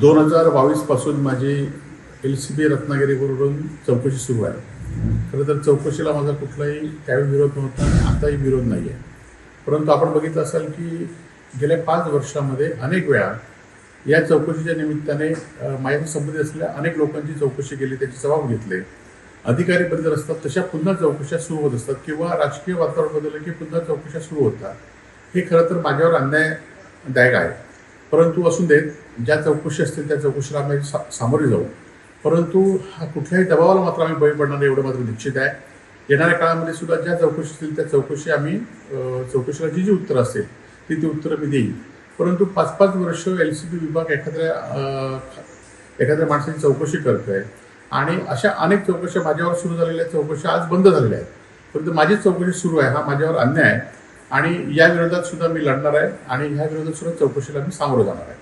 2022 पासून माझी LCB रत्नागिरीवरून चौकशी सुरू आहे. खरं तर चौकशीला माझा कुठलाही त्यावेळी विरोध नव्हता आणि आताही विरोध नाही आहे. परंतु आपण बघितलं असाल की गेल्या 5 वर्षामध्ये अनेक वेळा या चौकशीच्या निमित्ताने माझ्याशी संबंधित असलेल्या अनेक लोकांची चौकशी केली, त्याचे जबाब घेतले. अधिकारी बदल असतात तशा पुन्हा चौकशा सुरू होत असतात किंवा राजकीय वातावरण बदललं की पुन्हा चौकशा सुरू होतात. हे खरं तर माझ्यावर अन्यायदायक आहे. परंतु असून देत, ज्या चौकशी असतील त्या चौकशीला आम्ही सामोरे जाऊ. परंतु कुठल्याही दबावाला मात्र आम्ही बळी पडणार नाही एवढं मात्र निश्चित आहे. येणाऱ्या काळामध्ये सुद्धा ज्या चौकशी असतील त्या चौकशी आम्ही चौकशीला जी उत्तरं असतील ती उत्तरं मी देईन. परंतु 5-5 वर्ष LCB विभाग एखाद्या माणसाची चौकशी करतोय आणि अशा अनेक चौकशा माझ्यावर सुरू झालेल्या चौकशा आज बंद झालेल्या आहेत. परंतु माझीच चौकशी सुरू आहे, हा माझ्यावर अन्याय आहे आणि या विरोधात सुद्धा मी लढणार आहे आणि ह्या विरोधात सुद्धा चौकशीला मी सामोरं जाणार आहे.